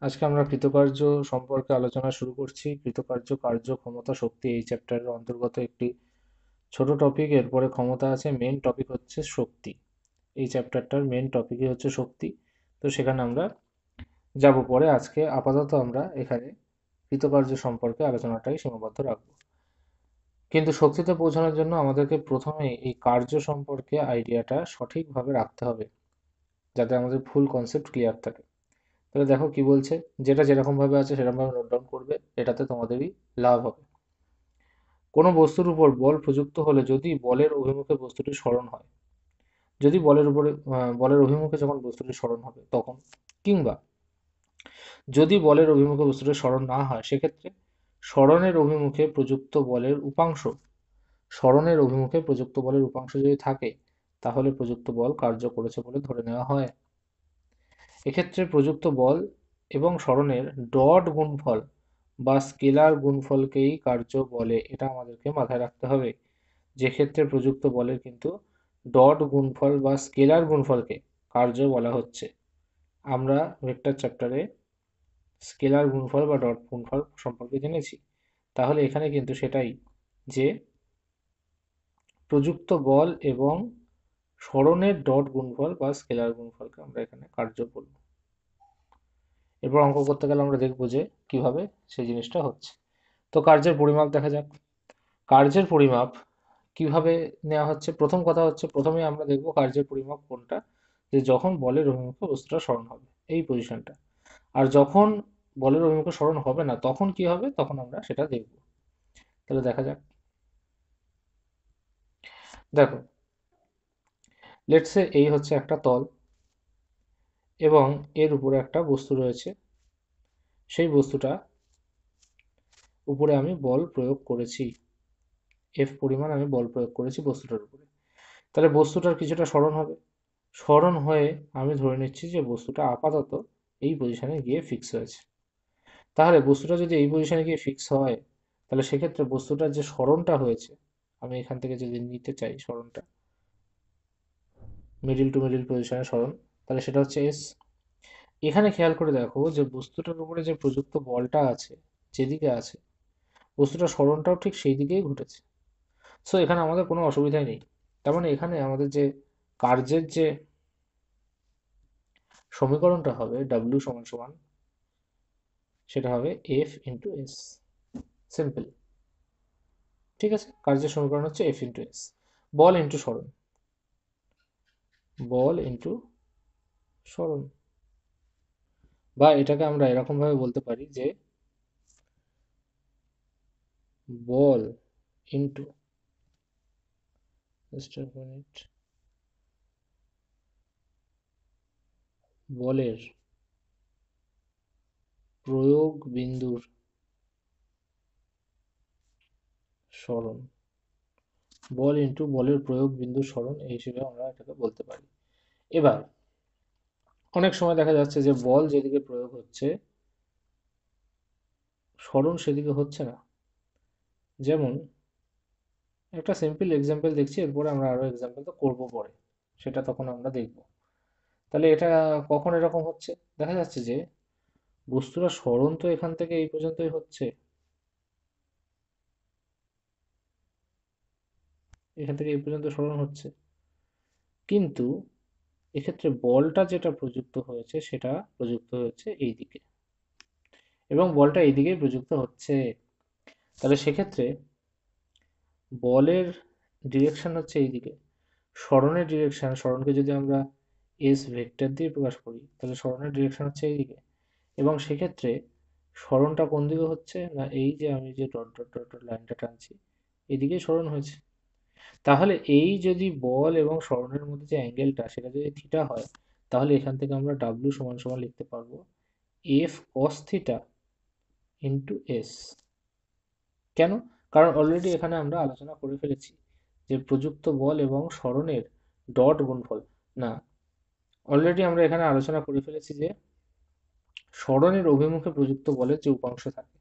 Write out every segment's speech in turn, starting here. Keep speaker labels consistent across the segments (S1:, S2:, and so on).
S1: আজকে আমরা কৃতকার্য সম্পর্কে আলোচনা শুরু করছি। কৃতকার্য, কার্য, ক্ষমতা, শক্তি এই চ্যাপ্টারের অন্তর্গত একটি ছোট টপিক। এরপরে ক্ষমতা আছে, মেন টপিক হচ্ছে শক্তি। এই চ্যাপ্টারটার মেন টপিকই হচ্ছে শক্তি। তো সেখানে আমরা যাব পরে। আজকে আপাতত আমরা এখানে কৃতকার্য সম্পর্কে আলোচনাটাই সীমাবদ্ধ রাখবো। কিন্তু শক্তিতে পৌঁছানোর জন্য আমাদেরকে প্রথমেই এই কার্য সম্পর্কে আইডিয়াটা সঠিকভাবে রাখতে হবে, যাতে আমাদের ফুল কনসেপ্ট ক্লিয়ার থাকে। তাহলে দেখো কি বলছে, যেটা যেরকম ভাবে আছে সেরকম ভাবে নোট ডাউন করবে, এটাতে তোমাদেরই লাভ হবে। কোনো বস্তুর উপর বল প্রযুক্ত হলে যদি বলের অভিমুখে বস্তুটি সরণ হয়, যদি বলের অভিমুখে যখন বস্তুটি সরণ হবে তখন, কিংবা যদি বলের অভিমুখে বস্তুটি সরণ না হয়, সেক্ষেত্রে সরণের অভিমুখে প্রযুক্ত বলের উপাংশ সরণের অভিমুখে প্রযুক্ত বলের উপাংশ যদি থাকে, তাহলে প্রযুক্ত বল কার্য করেছে বলে ধরে নেওয়া হয়। এক্ষেত্রে প্রযুক্ত বল এবং সরণের ডট গুণফল বা স্কেলার গুণফলকেই কার্য বলে, এটা আমাদেরকে মাথায় রাখতে হবে। যে ক্ষেত্রে প্রযুক্ত বলের কিন্তু ডট গুণফল বা স্কেলার গুণফলকে কার্য বলা হচ্ছে। আমরা ভেক্টর চ্যাপ্টারে স্কেলার গুণফল বা ডট গুণফল সম্পর্কে জেনেছি। তাহলে এখানে কিন্তু সেটাই, যে প্রযুক্ত বল এবং সরণের ডট গুণফল বা স্কেলার গুণফলকে আমরা এখানে কার্য বলবো। এরপর অঙ্ক করতে গেলে আমরা দেখবো যে কিভাবে সেই জিনিসটা হচ্ছে। তো কার্যের পরিমাপ দেখা যাক। কার্যের পরিমাপ কিভাবে নেওয়া হচ্ছে। প্রথম কথা হচ্ছে, প্রথমে আমরা দেখবো কার্যের পরিমাপ কোনটা, যে যখন বলের অভিমুখে বস্তুটা সরণ হবে, এই পজিশনটা। আর যখন বলের অভিমুখে সরণ হবে না, তখন কি হবে, তখন আমরা সেটা দেখব। তাহলে দেখা যাক। দেখো, লেটস সে এই হচ্ছে একটা তল এবং এর উপরে একটা বস্তু রয়েছে। সেই বস্তুটা উপরে আমি বল প্রয়োগ করেছি, এফ পরিমাণ আমি বল প্রয়োগ করেছি বস্তুটার উপরে। তাহলে বস্তুটার কিছুটা সরণ হবে। সরণ হয়ে আমি ধরে নিচ্ছি যে বস্তুটা আপাতত এই পজিশনে গিয়ে ফিক্স হয়েছে। তাহলে বস্তুটা যদি এই পজিশনে গিয়ে ফিক্স হয়, তাহলে সেক্ষেত্রে বস্তুটার যে সরণটা হয়েছে, আমি এখান থেকে যদি নিতে চাই সরণটা, মিডিল টু মিডিল পজিশনে সরণ, তাহলে সেটা হচ্ছে এস। এখানে খেয়াল করে দেখো যে বস্তুটার উপরে যে প্রযুক্ত বলটা আছে, যেদিকে আছে, বস্তুটার সরণটাও ঠিক সেই দিকেই ঘটেছে। সো এখানে আমাদের কোনো অসুবিধাই নেই। তার মানে এখানে আমাদের যে কার্যের যে সমীকরণটা হবে, ডাব্লিউ সমান সমান, সেটা হবে এফ ইন্টু এস। সিম্পল। ঠিক আছে, কার্যের সমীকরণ হচ্ছে এফ ইন্টু এস। বল ইন্টু সরণ, বল ইন্টু সরণ, বা এটাকে আমরা এরকম ভাবে বলতে পারি যে বল ইন্টু, জাস্ট আ মিনিট, বলের প্রয়োগ বিন্দুর সরণ, বল ইন্টু বলের প্রয়োগ বিন্দুর সরণ, এই হিসেবে আমরা এটাকে বলতে পারি। এবার অনেক সময় দেখা যাচ্ছে যে বল যেদিকে প্রয়োগ হচ্ছে, সরণ সেদিকে হচ্ছে না। যেমন একটা সিম্পল এক্সাম্পল দেখছি, এরপরে আমরা আরো এক্সাম্পল তো করবো পরে, সেটা তখন আমরা দেখবো। তাহলে এটা কখন এরকম হচ্ছে, দেখা যাচ্ছে যে বস্তুটা সরণ তো এখান থেকে এই পর্যন্তই হচ্ছে, এখান থেকে এই পর্যন্ত সরণ হচ্ছে, কিন্তু এক্ষেত্রে বলটা যেটা প্রযুক্ত হয়েছে সেটা প্রযুক্ত হয়েছে এই দিকে, এবং বলটা এই দিকেই প্রযুক্ত হচ্ছে। তাহলে সেক্ষেত্রে বলের ডিরেকশন হচ্ছে এই দিকে, সরণের ডিরেকশন, সরণকে যদি আমরা এস ভেক্টর দিয়ে প্রকাশ করি, তাহলে সরণের ডিরেকশন হচ্ছে এই দিকে। এবং সেক্ষেত্রে সরণটা কোন দিকে হচ্ছে না, এই যে আমি যে ডট ডট ডট ডট লাইনটা টানছি, এদিকেই সরণ হয়েছে। তাহলে এই যদি বল এবং সরণের মধ্যে যে অ্যাঙ্গেলটা, সেটা যদি থিটা হয়, তাহলে এখান থেকে আমরা ডাব্লিউ সমান সমান লিখতে পারবো F cos theta into S. কেন? কারণ অলরেডি এখানে আমরা আলোচনা করে ফেলেছি যে প্রযুক্ত বল এবং সরণের ডট গুণফল, না, অলরেডি আমরা এখানে আলোচনা করে ফেলেছি যে সরণের অভিমুখে প্রযুক্ত বলের যে উপাংশ থাকে,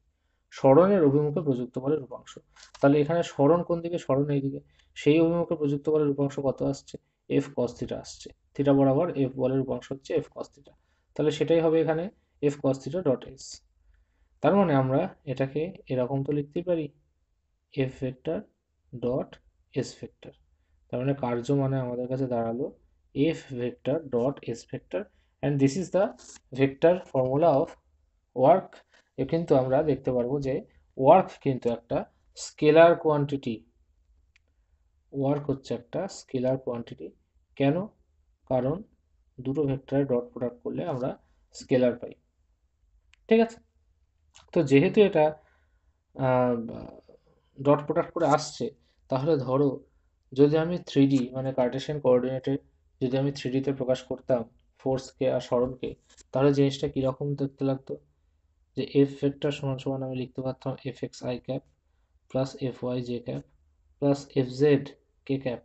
S1: সরণের অভিমুখে প্রযুক্ত বলের উপাংশ, তাহলে এখানে সরণ কোন দিকে, সরণ এই দিকে, সেই অভিমুখে প্রযুক্ত বলের উপাংশ কত আসছে, এফ কস থিটা আসছে। থিটা বরাবর এফ বলের উপাংশ হচ্ছে এফ কস থিটা। তাহলে সেটাই হবে এখানে, F cos theta dot S. তার মানে আমরা এটাকে এরকম তো লিখতেই পারি, F vector dot S vector. তার মানে কার্য মানে আমাদের কাছে দাঁড়ালো F vector dot S vector, and this is the vector formula of work. এ কিন্তু আমরা দেখতে পারবো যে ওয়ার্ক কিন্তু একটা স্কেলার কোয়ান্টিটি। ওয়ার্ক হচ্ছে একটা স্কেলার কোয়ান্টিটি। কেন? কারণ দুটো ভেক্টরের ডট প্রোডাক্ট করলে আমরা স্কেলার পাই। ঠিক আছে, তো যেহেতু এটা ডট প্রোডাক্ট করে আসছে, তাহলে ধরো যদি আমি 3D মানে কার্টেশিয়ান কোঅর্ডিনেটে যদি আমি 3Dতে প্রকাশ করতাম ফোর্সকে আর সরণকে, তাহলে জিনিসটা কীরকম দেখতে লাগতো? যে এফ ভেক্টর সমান সমান আমি লিখতে পারতাম F X I cap plus F Y J cap plus F Z K cap.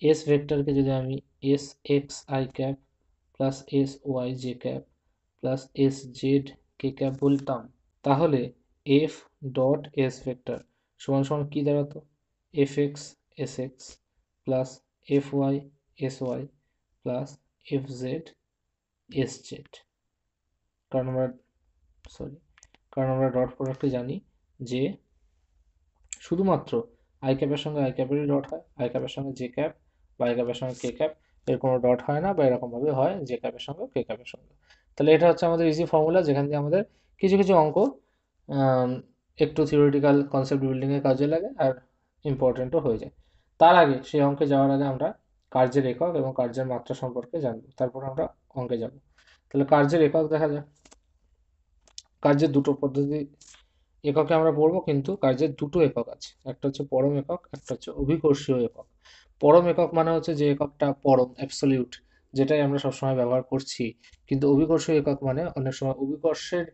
S1: S ভেক্টরকে যদি আমি S X I cap plus S Y J cap plus S Z K cap বলতাম, তাহলে এফ ডট এস ভেক্টর সমান সমান কী দাঁড়াতো? F X S X plus F Y S Y plus F Z S Z. কারণ আমরা dot প্রোডাক্টে জানি যে শুধুমাত্র আই ক্যাপের সঙ্গে আই ক্যাপেরই ডট হয়, আই ক্যাপের সঙ্গে জে ক্যাপ বা আই ক্যাপের সঙ্গে কে ক্যাপ এর কোনো ডট হয় না, বা এরকমভাবে হয় জে ক্যাপের সঙ্গে কে ক্যাপের সঙ্গে। তাহলে এটা হচ্ছে আমাদের ইজি ফর্মুলা, যেখান দিয়ে আমাদের কিছু কিছু অঙ্ক একটু থিওরিটিক্যাল কনসেপ্ট বিল্ডিংয়ে কাজে লাগে আর ইম্পর্টেন্টও হয়ে যায়। তার আগে সেই অঙ্কে যাওয়ার আগে আমরা কার্যের একক এবং কার্যের মাত্রা সম্পর্কে জানবো, তারপর আমরা অঙ্কে যাব। তাহলে কার্যের একক দেখা যাক। কার্যের দুটো পদ্ধতি এককে আমরা পড়বো, কিন্তু কার্যের দুটো একক আছে, একটা হচ্ছে পরম একক, একটা হচ্ছে অভিকর্ষীয় একক। পরম একক মানে হচ্ছে যে এককটা পরম অ্যাবসলিউট, যেটাই আমরা সবসময় ব্যবহার করছি। কিন্তু অভিকর্ষীয় একক মানে অনেক সময় অভিকর্ষের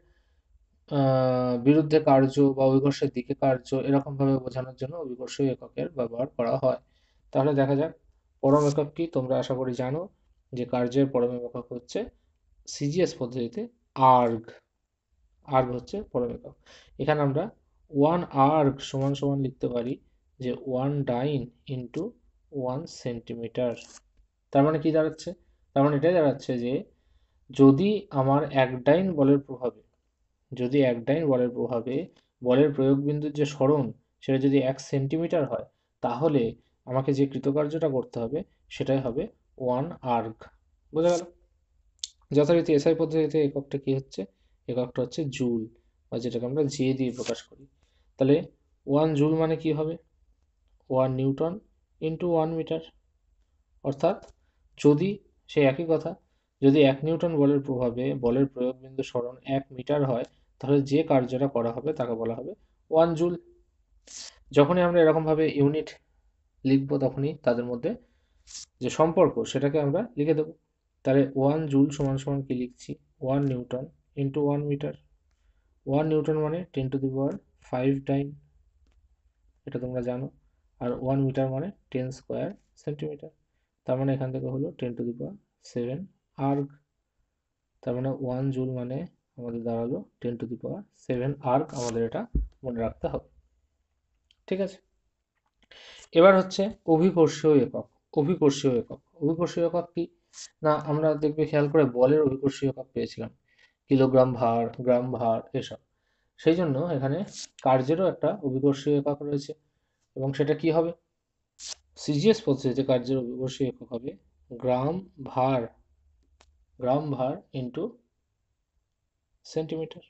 S1: বিরুদ্ধে কার্য বা অভিকর্ষের দিকে কার্য এরকম ভাবে বোঝানোর জন্য অভিকর্ষীয় এককের ব্যবহার করা হয়। তাহলে দেখা যাক পরম একক কি। তোমরা আশা করি জানো যে কার্যের পরম একক হচ্ছে সিজিএস পদ্ধতিতে আর্গ। আর্গ হচ্ছে পরম একক। এখানে আমরা 1 আর্গ সমান সমান লিখতে পারি যে 1 ডাইন ইন্টু 1 সেন্টিমিটার। তার মানে কি দাঁড়াচ্ছে? তার মানে এটাই দাঁড়াচ্ছে যে যদি আমার এক ডাইন বলের প্রভাবে বলের প্রয়োগ বিন্দুর যে সরণ সেটা যদি 1 সেন্টিমিটার হয়, তাহলে আমাকে যে কৃতকার্যটা করতে হবে সেটাই হবে 1 আর্গ। বোঝা গেল? যথারীতি এসআই পদ্ধতিতে এককটা কি হচ্ছে? এককটা হচ্ছে জুল, বা যেটাকে আমরা জে দিয়ে প্রকাশ করি। তাহলে 1 জুল মানে কি হবে? 1 নিউটন ইন্টু 1 মিটার। অর্থাৎ যদি সেই একই কথা, যদি 1 নিউটন বলের প্রভাবে বলের প্রয়োগ বিন্দু সরণ 1 মিটার হয়, তাহলে যে কার্যটা করা হবে তাকে বলা হবে 1 জুল। যখনই আমরা এরকমভাবে ইউনিট লিখবো, তখনই তাদের মধ্যে যে সম্পর্ক সেটাকে আমরা লিখে দেবো। তাহলে 1 জুল সমান সমান কি লিখছি? 1 নিউটন ইন্টু 1 মিটার। 1 নিউটন মানে 10⁵ এটা তোমরা জানো। আর 1 মিটার মানে 10 স্কোয়ার সেন্টিমিটার। তার মানে এখান থেকে হলো 10⁷ তার মানে 1 জুল মানে আমাদের দাঁড়ালো 10⁷ আমাদের এটা মনে রাখতে হবে। ঠিক আছে, এবার হচ্ছে অভিকর্ষীয় একক। অভিকর্ষীয় একক কি না, আমরা দেখবে খেয়াল করে বলের অভিকর্ষীয় একক পেয়েছিলাম, কিলোগ্রাম ভার, গ্রাম ভার, এসব। সেই জন্য এখানে কার্যেরও একটা অভিকর্ষীয় একক রয়েছে, এবং সেটা কি হবে? সিজিএস পদ্ধতিতে কার্যের অভিকর্ষীয় একক হবে গ্রাম ভার ইন্টু সেন্টিমিটার।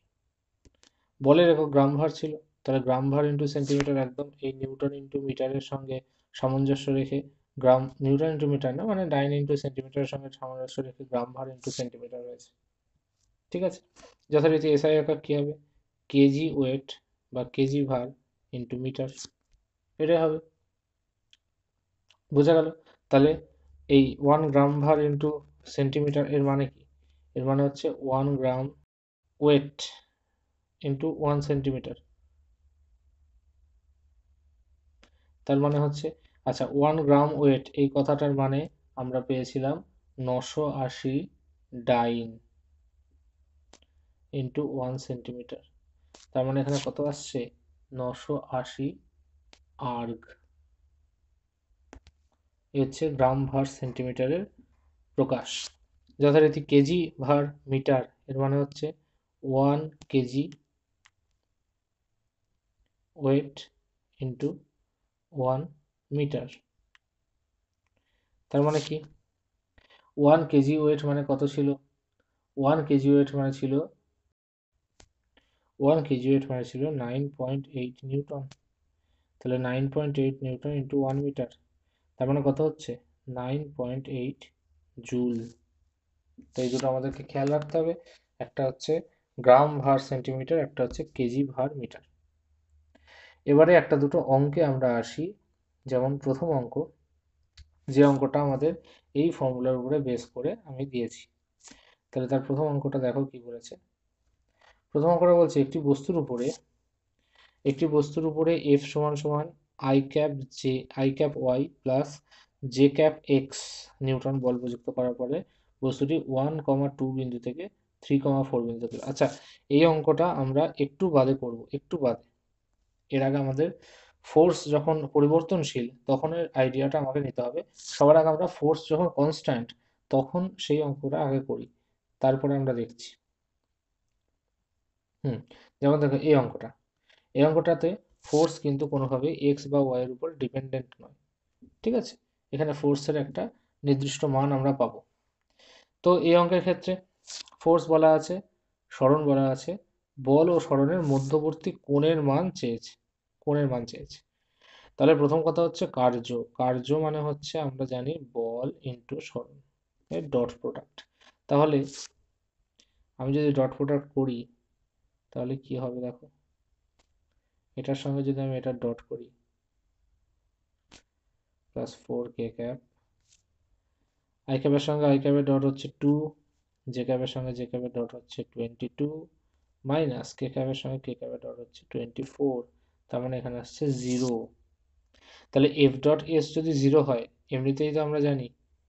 S1: বলের একক গ্রাম ভার ছিল, তাহলে গ্রাম ভার ইন্টু সেন্টিমিটার একদম এই নিউটন ইন্টু মিটারের সঙ্গে সামঞ্জস্য রেখে, গ্রাম নিউটন ইন্টু মিটার না, মানে ডাইন ইন্টু সেন্টিমিটারের সঙ্গে সামঞ্জস্য রেখে গ্রাম ভার ইন্টু সেন্টিমিটার রয়েছে। ঠিক আছে, যথারীতি এসআই একক কি হবে? কেজি ওয়েট বা কেজি ভার ইন্টু মিটার, এটাই হবে। বোঝা গেল? তাহলে এই 1 গ্রাম ভার ইন্টু সেন্টিমিটার এর মানে কি? এর মানে হচ্ছে 1 গ্রাম ওয়েট ইন্টু 1 সেন্টিমিটার। তার মানে হচ্ছে, আচ্ছা 1 গ্রাম ওয়েট এই কথাটার মানে আমরা পেয়েছিলাম 980 ডাইন ইন্টু 1 সেন্টিমিটার। তার মানে এখানে কত আসছে? 980 আর্গ। এ হচ্ছে গ্রাম ভার সেন্টিমিটারের প্রকাশ। যথারীতি কেজি ভার মিটার এর মানে হচ্ছে 1 কেজি ওয়েট ইন্টু 1 মিটার। তার মানে কি 1 কেজি ওয়েট মানে কত ছিল? 1 কেজি ওয়েট মানে ছিল 9.8 নিউটন। তাহলে 9.8 নিউটন ইন্টু 1 মিটার, তার মানে কত হচ্ছে 9.8 জুল। তো এই দুটো আমাদেরকে খেয়াল রাখতে হবে, একটা হচ্ছে গ্রাম ভার সেন্টিমিটার, একটা হচ্ছে কেজি ভার মিটার। এবারে একটা দুটো অঙ্কে আমরা আসি। যেমন প্রথম অঙ্ক, যে অঙ্কটা আমাদের এই ফর্মুলার উপরে বেস করে আমি দিয়েছি। তাহলে তার প্রথম অঙ্কটা দেখো কি বলেছে। প্রথম অঙ্কটা বলছে একটি বস্তুর উপরে এফ সমান সমান I cap Y plus J cap X newton বল প্রযুক্ত করার পরে বস্তুটি 1,2 বিন্দু থেকে 3,4 বিন্দু থেকে, আচ্ছা এই অঙ্কটা আমরা একটু বাদে করব, একটু বাদে। এর আগে আমাদের ফোর্স যখন পরিবর্তনশীল তখন এর আইডিয়াটা আমাকে নিতে হবে। সবার আগে আমরা ফোর্স যখন কনস্ট্যান্ট তখন সেই অঙ্কটা আগে করি, তারপরে আমরা দেখছি। যেমন দেখো এই অঙ্কটাতে ফোর্স কিন্তু কোনোভাবেই এক্স বা ওয়াই এর উপর ডিপেন্ডেন্ট নয়, ঠিক আছে? এখানে ফোর্সের একটা নির্দিষ্ট মান আমরা পাবো। তো এই অঙ্কের ক্ষেত্রে ফোর্স বলা আছে, সরণ বলা আছে, বল ও সরণের মধ্যবর্তী কোণের মান চেয়েছে। তাহলে প্রথম কথা হচ্ছে কার্য মানে হচ্ছে আমরা জানি বল ইন্টু সরণ এর ডট প্রোডাক্ট। তাহলে আমি যদি ডট প্রোডাক্ট করি তাহলে কি হবে দেখো, এটার সঙ্গে যদি আমি এটা ডট করি +4 k ক্যাপ, আই ক্যাপের সঙ্গে আই ক্যাপের ডট হচ্ছে 2, জে ক্যাপের সঙ্গে জে ক্যাপের ডট হচ্ছে 22 মাইনাস কে ক্যাপের সঙ্গে কে ক্যাপের ডট হচ্ছে 24, তার মানে এখানে আসছে 0। তাহলে এফ ডট এস যদি 0 হয়, এমনিতেই তো আমরা জানি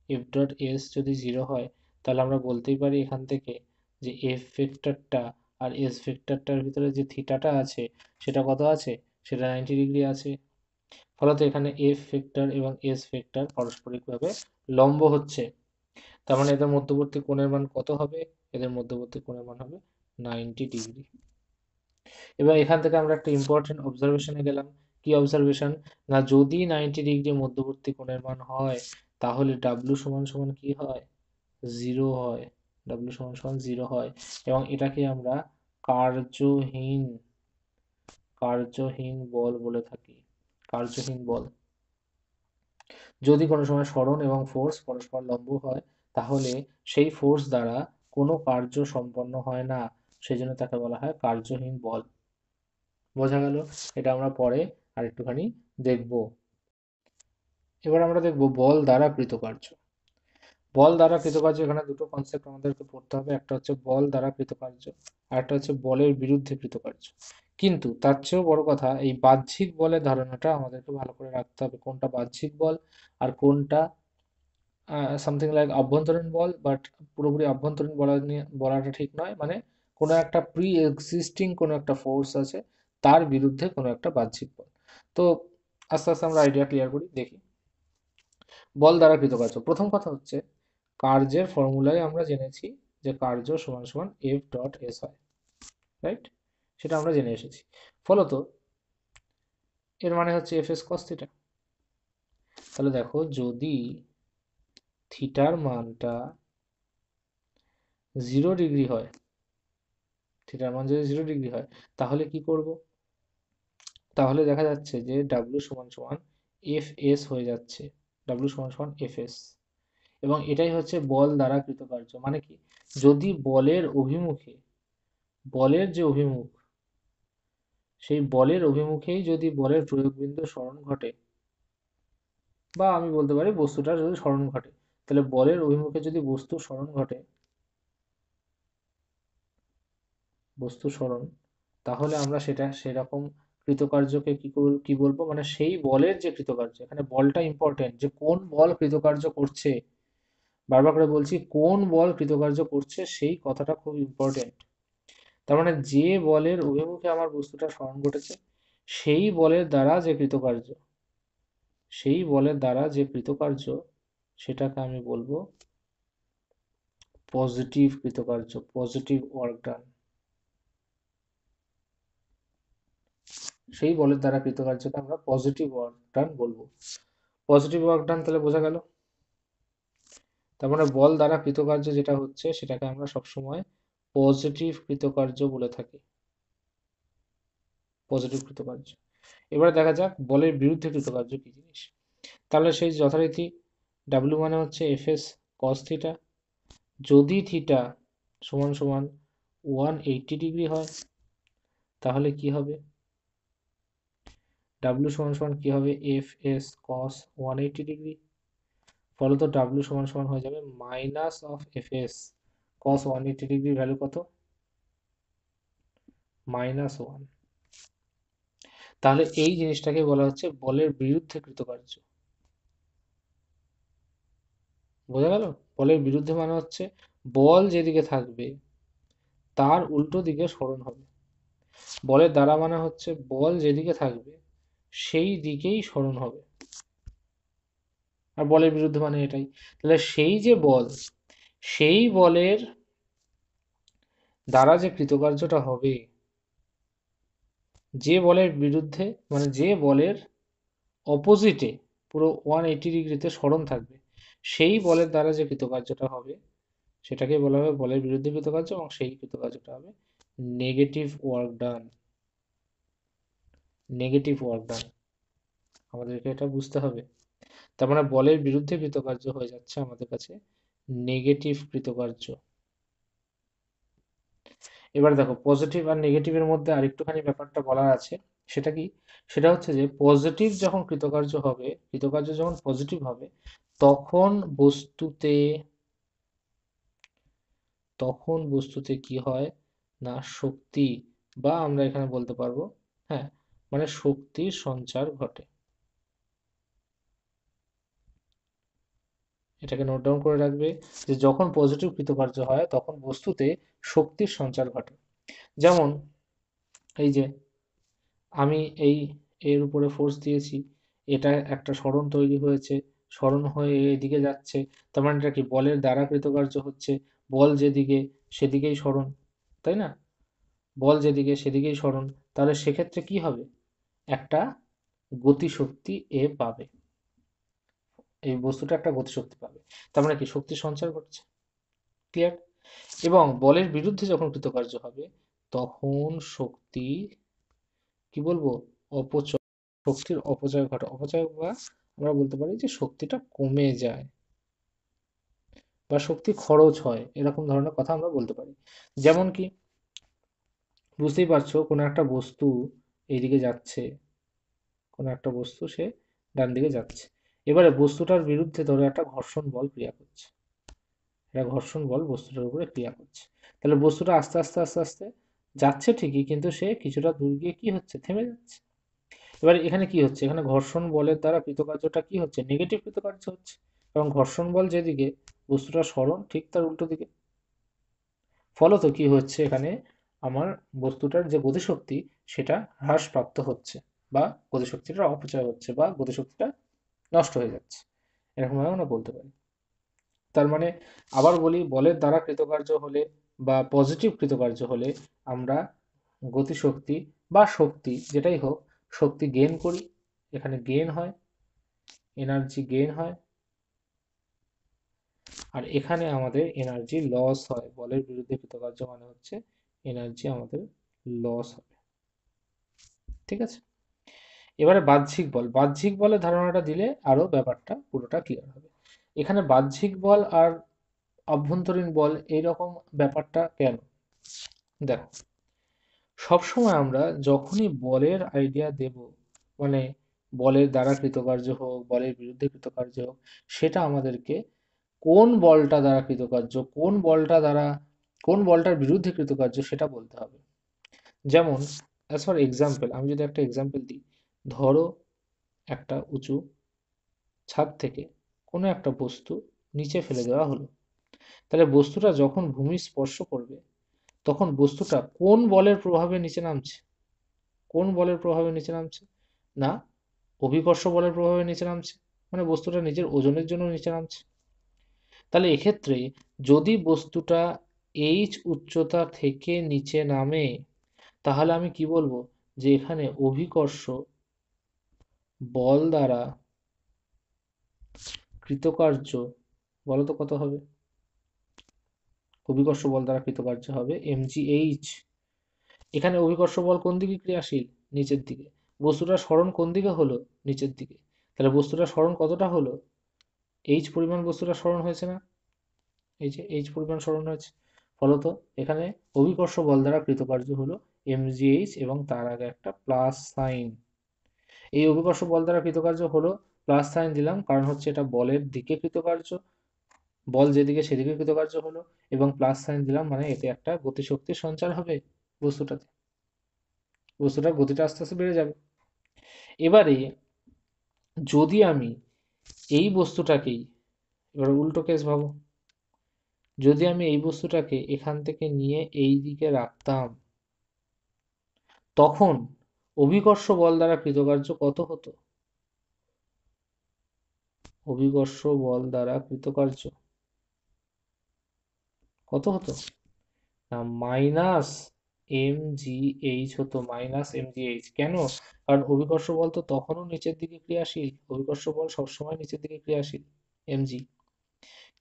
S1: এফ ডট এস যদি 0 হয় তাহলে আমরা বলতেই পারি এখান থেকে যে এফ ভেক্টরটা আর এস ভেক্টরটার ভিতরে যে থিটাটা আছে সেটা কত আছে, সেটা 90 ডিগ্রি আছে। ফলত এখানে এফ ভেক্টর এবং এস ভেক্টর পারস্পরিকভাবে লম্ব হচ্ছে। তার মানে এদের মধ্যবর্তী কোণের মান কত হবে? এদের মধ্যবর্তী কোণের মান হবে 90 ডিগ্রি। এবার এখান থেকে আমরা একটা ইম্পর্টেন্ট অবজারভেশনে গেলাম। কি অবজারভেশন? না যদি 90 ডিগ্রি মধ্যবর্তী কোণের মান হয় তাহলে ডাব্লু সমান সমান কি হয়? 0 হয়। ডাব্লু সমান সমান 0 হয় এবং এটাকে আমরা কার্যহীন কার্যহীন বল বলে থাকি। কার্যহীন বল যদি কোনো সময় সরণ এবং ফোর্স পরস্পর লম্ব হয় তাহলে সেই ফোর্স দ্বারা কোনো কার্য সম্পন্ন হয় না, সেজন্য তাকে বলা হয় কার্যহীন বল। বোঝা গেল? এটা আমরা পরে আর একটুখানি দেখব। এবার আমরা দেখব বল দ্বারা কৃতকার্য। বল দ্বারা কৃতকার্য, এখানে দুটো কনসেপ্ট আমাদেরকে পড়তে হবে, একটা হচ্ছে বল দ্বারা কৃতকার্য আর একটা হচ্ছে বলের বিরুদ্ধে কৃতকার্য। কিন্তু তার চেয়েও বড় কথা এই বাহ্যিক বলের ধারণাটা আমাদেরকে ভালো করে রাখতে হবে, কোনটা বাহ্যিক বল আর কোনটা সামথিং লাইক অভ্যন্তরীণ বল, বাট পুরোপুরি অভ্যন্তরীণ বলাটা ঠিক নয়, মানে কোনো একটা প্রি এক্সিস্টিং কোনো একটা ফোর্স আছে তার বিরুদ্ধে কোনো একটা বাহ্যিক বল। তো আস্তে আস্তে আমরা আইডিয়া ক্লিয়ার করি, দেখি। বল দ্বারা কৃতকার্য, প্রথম কথা হচ্ছে কার্যের ফর্মুলায় আমরা জেনেছি যে কার্য সমান সমান এফ ডট এস হয়, রাইট? সেটা আমরা জেনে এসেছি। ফলত এর মানে হচ্ছে এফ এস কস থিটা। তাহলে দেখো যদি থিটার মানটা 0 ডিগ্রি হয়, থিটার মান যদি 0 ডিগ্রি হয় তাহলে কি করব? তাহলে দেখা যাচ্ছে যে ডাব্লু সমান সমান এফ এস হয়ে যাচ্ছে, ডাব্লু সমান সমান এফ এস। এবং এটাই হচ্ছে বল দ্বারা কৃতকার্য। মানে কি, যদি বলের যে অভিমুখ, সেই বলের অভিমুখেই যদি বলের প্রয়োগ বিন্দু সরণ ঘটে, বা আমি বলতে পারি বস্তুটার যদি সরণ ঘটে, তাহলে বলের অভিমুখে যদি বস্তু সরণ, তাহলে আমরা সেটা সেরকম কৃতকার্যকে কি বলবো, মানে সেই বলের যে কৃতকার্য, এখানে বলটা ইম্পর্টেন্ট, যে কোন বল কৃতকার্য করছে। বারবার করে বলছি কোন বল কৃতকার্য করছে, সেই কথাটা খুব ইম্পর্টেন্ট। তার মানে যে বলের অভিমুখে আমার বস্তুটা সরণ ঘটেছে সেই বলের দ্বারা যে কৃতকার্য, সেই বলের দ্বারা যে কৃতকার্য সেটাকে আমি বলবো পজিটিভ কৃতকার্য, পজিটিভ ওয়ার্ক ডান, সেই বলের দ্বারা কৃতকার্যকে আমরা পজিটিভ ওয়ার্ক ডান বলবো। পজিটিভ ওয়ার্ক ডান তাহলে বোঝা গেল। তার মানে বল দ্বারা কৃতকার্য যেটা হচ্ছে সেটাকে আমরা সবসময় পজিটিভ কৃতকার্য বলে থাকি, পজিটিভ কৃতকার্য। এবারে দেখা যাক বলের বিরুদ্ধে কৃতকার্য কি জিনিস। তাহলে সেই যথারীতি ডাব্লিউ মানে হচ্ছে এফ এস কস থিটা, যদি থিটা সমান সমান 180 ডিগ্রি হয় তাহলে কি হবে, ডাব্লিউ সমান সমান কি হবে, এফ এস কস 180 ডিগ্রি, ফলত ডাব্লিউ সমান সমান হয়ে যাবে minus of F S cos 180 degree, value কত, -1। তাহলে এই জিনিসটাকে বলা হচ্ছে বলের বিরুদ্ধে কৃতকার্য। বোঝা গেল? বলের বিরুদ্ধে মানে হচ্ছে বল যেদিকে থাকবে তার উল্টো দিকে সরণ হবে। বলের দ্বারা মানে হচ্ছে বল যেদিকে থাকবে সেই দিকেই সরণ হবে, আর বলের বিরুদ্ধে মানে এটাই। তাহলে সেই যে বল, সেই বলের দ্বারা যে কৃতকার্যটা হবে, যে বলের বিরুদ্ধে মানে যে বলের অপোজিটে পুরো 180 ডিগ্রিতে সরণ থাকবে, সেই বলের দ্বারা যে কৃতকার্যটা হবে সেটাকে বলা হবে বলের বিরুদ্ধে কৃতকার্য, এবং সেই কৃতকার্যটা হবে negative work done. Negative work done, আমাদেরকে এটা বুঝতে হবে। তার মানে বলের বিরুদ্ধে কৃতকার্য হয়ে যাচ্ছে আমাদের কাছে নেগেটিভ কৃতকার্য। এবার দেখো পজিটিভ আর নেগেটিভের মধ্যে আরেকটুখানি ব্যাপারটা বলার আছে। সেটা কি, সেটা হচ্ছে যে পজিটিভ যখন কৃতকার্য হবে, কৃতকার্য যখন পজিটিভ হবে, তখন বস্তুতে তখন বস্তুতে কি হয় না, শক্তি, বা আমরা এখানে বলতে পারবো, হ্যাঁ, মানে শক্তির সঞ্চার ঘটে। এটাকে নোট ডাউন করে রাখবে যে যখন পজিটিভ কৃতকার্য হয় তখন বস্তুতে শক্তির সঞ্চার ঘটে। যেমন এই যে আমি এর উপরে ফোর্স দিয়েছি, এটা একটা সরণ তৈরি হয়েছে, সরণ হয়ে এদিকে যাচ্ছে, তার মানে এটা কি বলের দ্বারা কৃতকার্য হচ্ছে, বল যেদিকে সেদিকেই সরণ, তাই না, বল যেদিকে সেদিকেই সরণ। তাহলে সেক্ষেত্রে কি হবে, একটা গতিশক্তি এ পাবে, এই বস্তুটা একটা গতিশক্তি পাবে, তার মানে কি শক্তির সঞ্চার ঘটছে। ক্লিয়ার? এবং বলের বিরুদ্ধে যখন কৃতকার্য হবে তখন শক্তি, কি বলবো, অপচয়, শক্তির অপচয় ঘটে, অপচয় বা আমরা বলতে পারি যে শক্তিটা কমে যায় বা শক্তি খরচ হয়, এরকম ধরনের কথা আমরা বলতে পারি। যেমন কি, বুঝতেই পারছো কোনো একটা বস্তু এইদিকে যাচ্ছে, কোনো একটা বস্তু সে ডান দিকে যাচ্ছে, এবারে বস্তুটার বিরুদ্ধে ধরো একটা ঘর্ষণ বল ক্রিয়া করছে, একটা ঘর্ষণ বল বস্তুটার উপরে ক্রিয়া করছে, তাহলে বস্তুটা আস্তে আস্তে আস্তে আস্তে যাচ্ছে ঠিকই, কিন্তু সে কিছুটা দূর গিয়ে কি হচ্ছে, থেমে যাচ্ছে। এবারে এখানে কি হচ্ছে, এখানে ঘর্ষণ বলের দ্বারা কৃতকার্যটা কি হচ্ছে, নেগেটিভ কৃতকার্য হচ্ছে, এবং ঘর্ষণ বল যেদিকে বস্তুটা সরণ ঠিক তার উল্টো দিকে, ফলত কি হচ্ছে এখানে, আমার বস্তুটার যে গতিশক্তি সেটা হ্রাসপ্রাপ্ত হচ্ছে, বা গতিশক্তিটা অপচয় হচ্ছে, বা গতিশক্তিটা নষ্ট হয়ে যাচ্ছে, এরকমভাবে আমরা বলতে পারি। তার মানে আবার বলি, বলের দ্বারা কৃতকার্য হলে বা পজিটিভ কৃতকার্য হলে আমরা গতিশক্তি বা শক্তি যেটাই হোক, শক্তি গেইন করি, এখানে গেইন হয়, এনার্জি গেইন হয়, আর এখানে আমাদের এনার্জি লস হয়। বলের বিরুদ্ধে কৃতকার্য মানে হচ্ছে এনার্জি আমাদের লস হবে। ঠিক আছে? এবারে বাহ্যিক বল, বাহ্যিক বলের ধারণাটা দিলে আরো ব্যাপারটা পুরোটা ক্লিয়ার হবে। এখানে বাহ্যিক বল আর অভ্যন্তরীণ বল এইরকম ব্যাপারটা কেন, দেখো সবসময় আমরা যখনই বলের আইডিয়া দেব, মানে বলের দ্বারা কৃতকার্য হোক, বলের বিরুদ্ধে কৃতকার্য হোক, সেটা আমাদেরকে কোন বলটা দ্বারা কৃতকার্য, কোন বলটার বিরুদ্ধে কৃতকার্য সেটা বলতে হবে। যেমন অ্যাজ ফর এক্সাম্পল, আমি যদি একটা এক্সাম্পল দিই, ধরো একটা উঁচু ছাদ থেকে কোনো একটা বস্তু নিচে ফেলে দেওয়া হলো, তাহলে বস্তুটা যখন ভূমি স্পর্শ করবে তখন বস্তুটা কোন বলের প্রভাবে নিচে নামছে, কোন বলের প্রভাবে নিচে নামছে, না অভিকর্ষ বলের প্রভাবে নিচে নামছে, মানে বস্তুটা নিজের ওজনের জন্য নিচে নামছে। তাহলে এক্ষেত্রে যদি বস্তুটা এইচ উচ্চতা থেকে নিচে নামে, তাহলে আমি কি বলবো, যে এখানে অভিকর্ষ বল দ্বারা কৃতকার্য, বলো তো কত হবে? অভিকর্ষ বল দ্বারা কৃতকার্য হবে mgh। এখানে অভিকর্ষ বল কোন দিকে ক্রিয়াশীল? নিচের দিকে। বস্তুটার সরণ কোন দিকে হলো? নিচের দিকে। তাহলে বস্তুটার সরণ কতটা হলো? এইচ পরিমাণ বস্তুটার সরণ হয়েছে না? এই যে এইচ পরিমাণ সরণ হয়েছে। ফলত এখানে অভিকর্ষ বল দ্বারা কৃতকার্য হলো mgh এবং তার আগে একটা প্লাস সাইন। এই অভিকর্ষ বল দ্বারা কৃতকার্য হলো, প্লাস সাইন দিলাম কারণ হচ্ছে এটা বলের দিকে কৃতকার্য, বল যেদিকে সেদিকে কৃতকার্য হলো, এবং প্লাস সাইন দিলাম মানে এতে একটা গতিশক্তির সঞ্চার হবে বস্তুটাতে, বস্তুটার গতিটা আস্তে আস্তে বেড়ে যাবে। এবারে যদি আমি এই বস্তুটাকেই, এবার উল্টো কেস ভাবো, যদি আমি এই বস্তুটাকে এখান থেকে নিয়ে এই দিকে রাখতাম, তখন অভিকর্ষ বল দ্বারা কৃতকার্য কত হতো? অভিকর্ষ বল দ্বারা কৃতকার্য কত হতো না, মাইনাস mgh হতো, মাইনাস mgh। কেন? কারণ অভিকর্ষ বল তো তখনও নিচের দিকে ক্রিয়াশীল, অভিকর্ষ বল সবসময় নিচের দিকে ক্রিয়াশীল mg।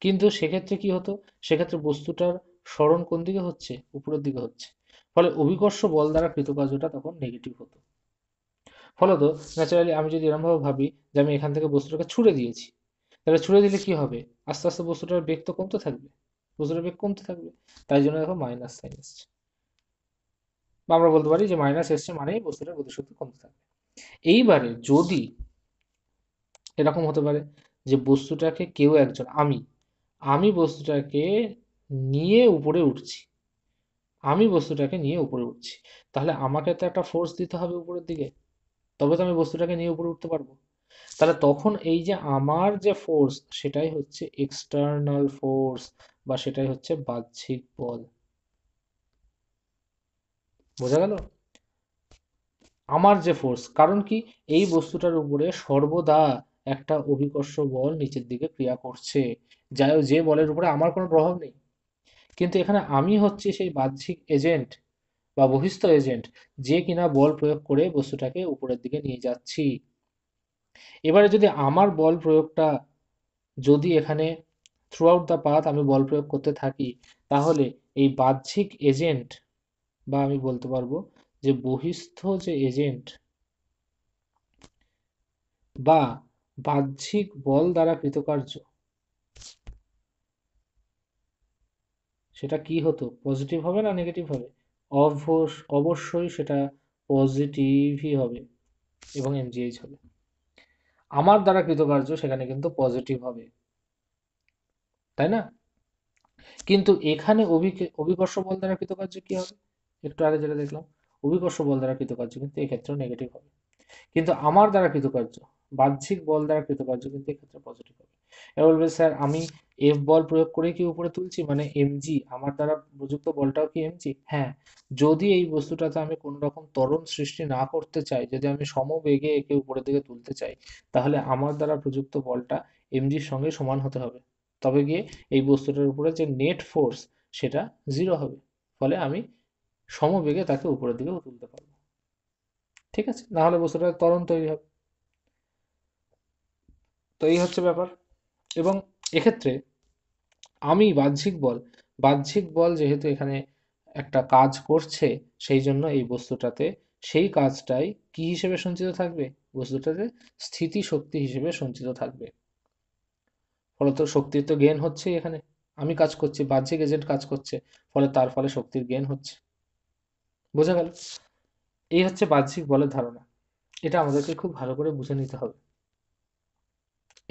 S1: কিন্তু সেক্ষেত্রে কি হতো, সেক্ষেত্রে বস্তুটার সরণ কোন দিকে হচ্ছে? উপরের দিকে হচ্ছে। ফলে অভিকর্ষ বল দ্বারা কৃতকার্যটা তখন নেগেটিভ হতো। ফলত ন্যাচারালি আমি যদি এরকম ভাবে ভাবি যে আমি এখান থেকে বস্তুটাকে ছুড়ে দিয়েছি, তাহলে ছুড়ে দিলে কি হবে? আস্তে আস্তে বস্তুটার বেগ তো কমতে থাকবে, বস্তুটার বেগ কমতে থাকবে। তাই জন্য দেখো মাইনাস সাইন এসছে, বা আমরা বলতে পারি যে মাইনাস এসছে মানেই বস্তুটার গতিশক্তি কমতে থাকবে। এইবারে যদি এরকম হতে পারে যে বস্তুটাকে কেউ একজন, আমি বস্তুটাকে নিয়ে উপরে উঠছি, আমি বস্তুটাকে নিয়ে উপরে উঠছি, তাহলে আমাকে তো একটা ফোর্স দিতে হবে উপরের দিকে, তবে তো আমি বস্তুটাকে নিয়ে উপরে উঠতে পারবো। তাহলে তখন এই যে আমার যে ফোর্স, সেটাই হচ্ছে এক্সটার্নাল ফোর্স, বা সেটাই হচ্ছে বাহ্যিক বল। বোঝা গেল? আমার যে ফোর্স, কারণ কি, এই বস্তুটার উপরে সর্বদা একটা অভিকর্ষ বল নিচের দিকে ক্রিয়া করছে, যাই যে বলের উপরে আমার কোনো প্রভাব নেই। কিন্তু এখানে আমি হচ্ছে সেই বাহ্যিক এজেন্ট বা বহিস্থ এজেন্ট, যে কিনা বল প্রয়োগ করে বস্তুটাকে উপরের দিকে নিয়ে যাচ্ছি। এবারে যদি আমার বল প্রয়োগটা, যদি এখানে থ্রু আউট দ্য পাথ আমি বল প্রয়োগ করতে থাকি, তাহলে এই বাহ্যিক এজেন্ট, বা আমি বলতে পারবো যে বহিস্থ যে এজেন্ট বা বাহ্যিক বল দ্বারা কৃতকার্য, সেটা কি হতো? পজিটিভ হবে না নেগেটিভ হবে? অবশ্যই সেটা পজিটিভই হবে এবং এমজিএইচ হবে। আমার দ্বারা কৃতকার্য সেখানে কিন্তু পজিটিভ হবে, তাই না? কিন্তু এখানে অভিকর্ষ বল দ্বারা কৃতকার্য কি হবে? একটু আগে যেটা দেখলাম, অভিকর্ষ বল দ্বারা কৃতকার্য কিন্তু এক্ষেত্রে নেগেটিভ হবে। কিন্তু আমার দ্বারা কৃতকার্য, বাহ্যিক বল দ্বারা কৃতকার্য কিন্তু এক্ষেত্রে পজিটিভ হবে। এবার বলবে স্যার আমি এফ বল প্রয়োগ করে কি উপরে তুলছি, মানে এমজি, আমার দ্বারা প্রযুক্ত বলটাও কি এমজি? হ্যাঁ। যদি এই বস্তুটাতে আমি কোনো রকম ত্বরণ সৃষ্টি না করতে চাই, যদি আমি সমবেগে একে উপরের দিকে তুলতে চাই, তাহলে আমার দ্বারা প্রযুক্ত বলটা এমজির সঙ্গে সমান হতে হবে। তবে গিয়ে এই বস্তুটার উপরে যে নেট ফোর্স, সেটা জিরো হবে। ফলে আমি সমবেগে তাকে উপরের দিকে তুলতে পারবো। ঠিক আছে, না হলে বস্তুটা ত্বরণ তৈরি হবে। তো এই হচ্ছে ব্যাপার। এবং এক্ষেত্রে আমি বাহ্যিক বল যেহেতু এখানে একটা কাজ করছে, সেই জন্য এই বস্তুটাতে সেই কাজটাই কি হিসেবে সঞ্চিত থাকবে? বস্তুটাতে স্থিতি শক্তি হিসেবে সঞ্চিত থাকবে। ফলত শক্তির তো গেইন হচ্ছে এখানে, আমি কাজ করছি, বাহ্যিক এজেন্ট কাজ করছে, ফলে তার ফলে শক্তির গেইন হচ্ছে। বোঝা গেল? এই হচ্ছে বাহ্যিক বলের ধারণা। এটা আমাদেরকে খুব ভালো করে বুঝে নিতে হবে।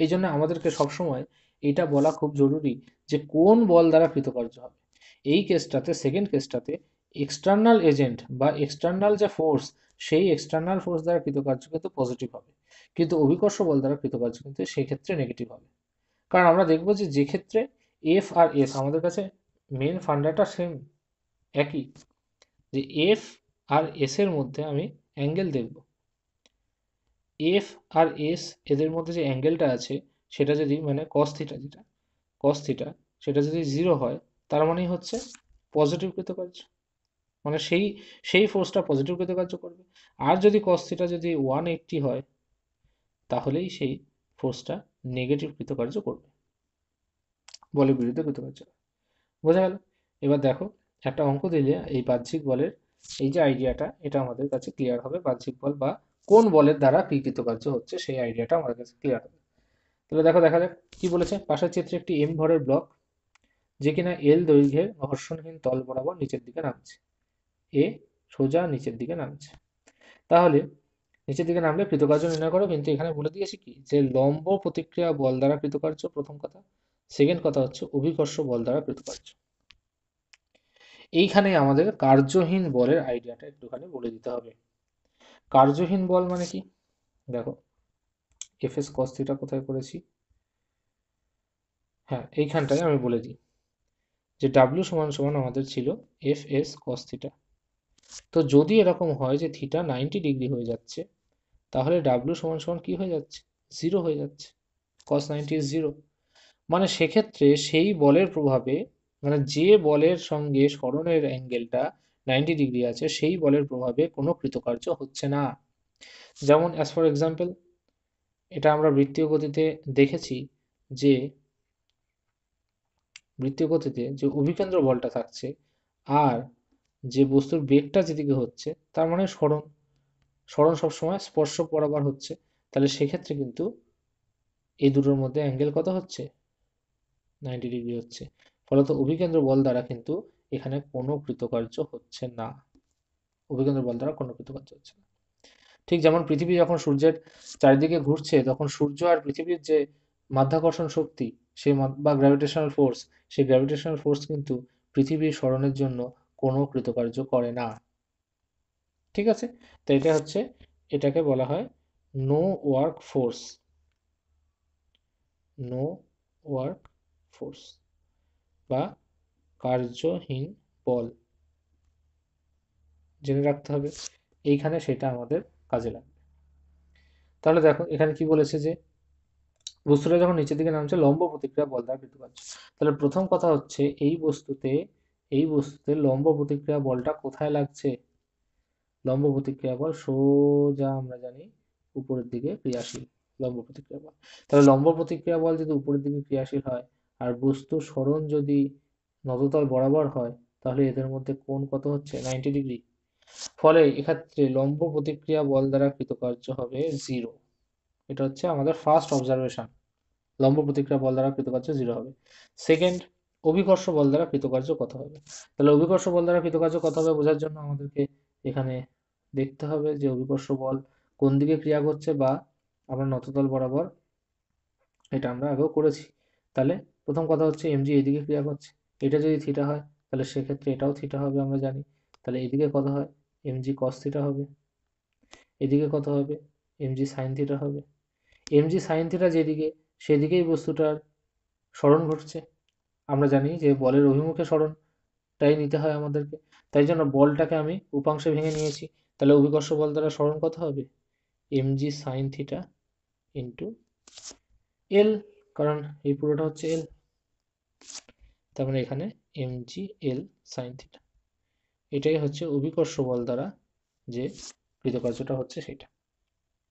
S1: এই জন্য আমাদেরকে সবসময় এটা বলা খুব জরুরি যে কোন বল দ্বারা কৃতকার্য হবে। এই কেসটাতে, সেকেন্ড কেসটাতে, এক্সটার্নাল এজেন্ট বা এক্সটার্নাল যে ফোর্স, সেই এক্সটার্নাল ফোর্স দ্বারা কৃতকার্য কিন্তু পজিটিভ হবে, কিন্তু অভিকর্ষ বল দ্বারা কৃতকার্য কিন্তু সেই ক্ষেত্রে নেগেটিভ হবে। কারণ আমরা দেখবো যে যে ক্ষেত্রে এফ আর এস, আমাদের কাছে মেন ফান্ডাটা সেম, একই, যে এফ আর এস এর মধ্যে আমি অ্যাঙ্গেল দেখব, এফ আর এস এদের মধ্যে যে অ্যাঙ্গেলটা আছে, সেটা যদি মানে কস থিটা যেটা, কস থিটা সেটা যদি 0 হয়, তার মানেই হচ্ছে পজিটিভ কৃতকার্য, মানে সেই সেই ফোর্সটা পজিটিভ কৃতকার্য করবে। আর যদি কস থিটা যদি 180 হয়, তাহলেই সেই ফোর্সটা নেগেটিভ কৃতকার্য করবে, বলের বিরুদ্ধে কৃতকার্য। বোঝা গেল? এবার দেখো, একটা অঙ্ক দিলে এই বাহ্যিক বলের এই যে আইডিয়াটা, এটা আমাদের কাছে ক্লিয়ার হবে। বাহ্যিক বল বা কোন বলের দ্বারা কি কৃতকার্য হচ্ছে সেই আইডিয়াটা আমাদের কাছে ক্লিয়ার হবে। তাহলে দেখো, দেখা যাক কি বলেছে। পাশের চিত্রে একটি এম ভরের ব্লক, যে কিনা এল দৈর্ঘ্যের ঘর্ষণহীন তল বরাবর নিচের দিকে নামছে। এ সোজা নিচের দিকে নামছে। তাহলে নিচের দিকে নামলে কৃতকার্য নির্ণয় করো, কিন্তু এখানে বলে দিয়েছি কি, যে লম্ব প্রতিক্রিয়া বল দ্বারা কৃতকার্য, প্রথম কথা। সেকেন্ড কথা হচ্ছে অভিকর্ষ বল দ্বারা কৃতকার্য। এইখানে আমাদের কার্যহীন বলের আইডিয়াটা একটুখানি বলে দিতে হবে। কার্যহীন বল মানে কি? দেখো, এফ এস কস থিটা কোথায় করেছি? হ্যাঁ, এইখানটায় আমি বলে দিই যে ডাব্লিউ সমান সমান আমাদের ছিল এফ এস কস থিটা। তো যদি এরকম হয় যে থিটা 90 ডিগ্রি হয়ে যাচ্ছে, তাহলে ডাব্লিউ সমান সমান কি হয়ে যাচ্ছে? 0 হয়ে যাচ্ছে। কস 90 ইজ 0। মানে সেক্ষেত্রে সেই বলের প্রভাবে, মানে যে বলের সঙ্গে সরণের অ্যাঙ্গেলটা 90 ডিগ্রি আছে, সেই বলের প্রভাবে কোনো কৃতকার্য হচ্ছে না। যেমন অ্যাজ ফর এক্সাম্পল, এটা আমরা বৃত্তীয় গতিতে দেখেছি যে বৃত্তীয় গতিতে যে অভিকেন্দ্র বলটা থাকছে আর যে বস্তুর বেগটা যেদিকে হচ্ছে, তার মানে সরণ, সরণ সবসময় স্পর্শ বরাবর হচ্ছে। তাহলে সেক্ষেত্রে কিন্তু এই দুটোর মধ্যে অ্যাঙ্গেল কত হচ্ছে? 90 ডিগ্রি হচ্ছে। ফলত অভিকেন্দ্র বল দ্বারা কিন্তু এখানে কোনো কৃতকার্য হচ্ছে না। অভিকেন্দ্র বল দ্বারা কোনো কৃতকার্য হচ্ছে না। ঠিক যেমন পৃথিবী যখন সূর্যের চারিদিকে ঘুরছে, তখন সূর্য আর পৃথিবীর যে মাধ্যাকর্ষণ শক্তি, সেই বা গ্র্যাভিটেশনাল ফোর্স, সেই গ্র্যাভিটেশনাল ফোর্স কিন্তু পৃথিবীর সরণের জন্য কোনো কৃতকার্য করে না। ঠিক আছে? তো এটা হচ্ছে, এটাকে বলা হয় no work force. No work force বা কার্যহীন বল, জেনে রাখতে হবে। এইখানে সেটা আমাদের কাজে লাগবে। তাহলে দেখো এখানে কি বলেছে, যে বস্তুটা যখন নিচের দিকে নামছে লম্ব প্রতিক্রিয়া বল দ্বারা কৃতকার্য। তাহলে প্রথম কথা হচ্ছে, এই বস্তুতে লম্ব প্রতিক্রিয়া বলটা কোথায় লাগছে? লম্ব প্রতিক্রিয়া বল সোজা আমরা জানি উপরের দিকে ক্রিয়াশীল লম্ব প্রতিক্রিয়া বল। তাহলে লম্ব প্রতিক্রিয়া বল যদি উপরের দিকে ক্রিয়াশীল হয়, আর বস্তুর সরণ যদি নততল বরাবর হয়, তাহলে এদের মধ্যে কোণ কত হচ্ছে? 90 ডিগ্রি। ফলে এক্ষেত্রে লম্ব প্রতিক্রিয়া বল দ্বারা কৃতকার্য হবে 0। এটা হচ্ছে আমাদের ফার্স্ট অবজারভেশন। লম্ব প্রতিক্রিয়া বল দ্বারা কৃতকার্য 0 হবে। সেকেন্ড, অভিকর্ষ বল দ্বারা কৃতকার্য কত হবে? তাহলে অভিকর্ষ বল দ্বারা কৃতকার্য কত হবে বোঝার জন্য আমাদেরকে এখানে দেখতে হবে যে অভিকর্ষ বল কোন দিকে ক্রিয়া করছে, বা আমরা নততল বরাবর, এটা আমরা আগেও করেছি। তাহলে প্রথম কথা হচ্ছে এমজি এইদিকে ক্রিয়া করছে। এটা যদি থিটা হয়, তাহলে সেক্ষেত্রে এটাও থিটা হবে আমরা জানি। তাহলে এদিকে কত হয়? এমজি কস থিটা হবে। এদিকে কত হবে? এমজি সাইন থিটা হবে। এমজি সাইন থিটা যেদিকে, সেদিকেই বস্তুটার সরণ ঘটছে। আমরা জানি যে বলের অভিমুখে সরণটাই নিতে হয় আমাদেরকে। তাই জন্য বলটাকে আমি উপাংশে ভেঙে নিয়েছি। তাহলে অভিকর্ষ বল দ্বারা সরণ কত হবে? MG sine theta into L, কারণ এই পুরোটা হচ্ছে এল। তার মানে এখানে এমজি এল সাইন থিটা, এটাই হচ্ছে অভিকর্ষ বল দ্বারা যে কৃতকার্যটা হচ্ছে সেটা,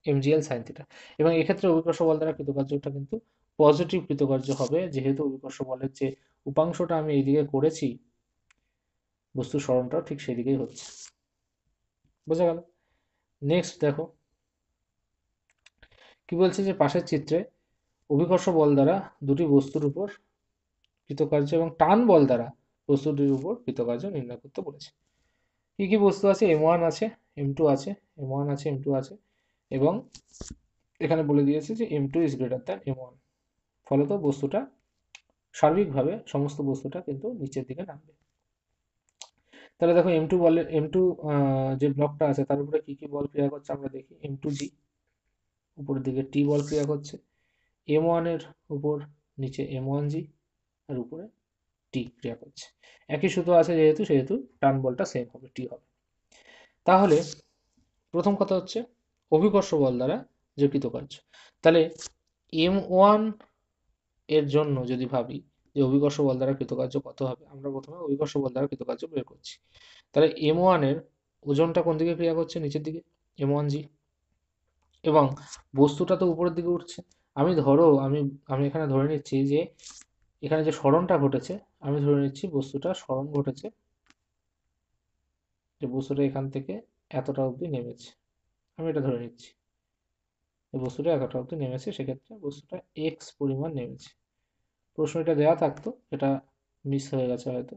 S1: এমজিএল সাইন থিটা। এবং এক্ষেত্রে অভিকর্ষ বল দ্বারা কৃতকার্যটা কিন্তু পজিটিভ কৃতকার্য হবে, যেহেতু অভিকর্ষ বলের যে উপাংশটা আমি এইদিকে করেছি, বস্তুর সরণটাও ঠিক সেদিকেই হচ্ছে। বোঝা গেল? নেক্সট দেখো কি বলছে, যে পাশের চিত্রে অভিকর্ষ বল দ্বারা দুটি বস্তুর উপর কৃতকার্য এবং টান বল দ্বারা বস্তুটির উপর কৃতকার্য নির্ণয় করতে বলেছে। কি কি বস্তু আছে? M1 আছে, M2 আছে, M1 আছে, M2 আছে, এবং এখানে বলে দিয়েছে যে M2 is greater than M1। ফলত বস্তুটা সার্বিকভাবে সমস্ত বস্তুটা কিন্তু নিচের দিকে নামবে। তাহলে দেখো M2 যে ব্লকটা আছে তার উপরে কি কি বল ক্রিয়া করছে আমরা দেখি। M2G, উপরের দিকে T বল ক্রিয়া করছে। M1 এর উপর নিচে M1G, আর উপরে T ক্রিয়া করছে। একই সূত্র আছে সেহেতু টান বলটা সেম হবে, T হবে। তাহলে প্রথম কথা হচ্ছে অভিকর্ষ বল দ্বারা যে কৃতকার্য। তাহলে M1 এর জন্য যদি ভাবি, যে অভিকর্ষ বল দ্বারা কৃতকার্য কত হবে, আমরা প্রথমে অভিকর্ষ বল দ্বারা কৃতকার্য বের করছি। তাহলে M1 এর ওজনটা কোন দিকে ক্রিয়া করছে, নিচের দিকে, M1G, এবং বস্তুটা তো উপরের দিকে উঠছে। আমি এখানে ধরে নিচ্ছি যে এখানে যে সরণটা ঘটেছে, আমি ধরে নিচ্ছি বস্তুটা সরণ ঘটেছে, যে বস্তুটা এখান থেকে এতটা অবধি নেমেছে, আমি এটা ধরে নিচ্ছি যে বস্তুটা এতটা অবধি নেমেছে, সেক্ষেত্রে বস্তুটা এক্স পরিমাণ নেমেছে। প্রশ্ন এটা দেওয়া থাকতো, এটা মিস হয়ে গেছে হয়তো,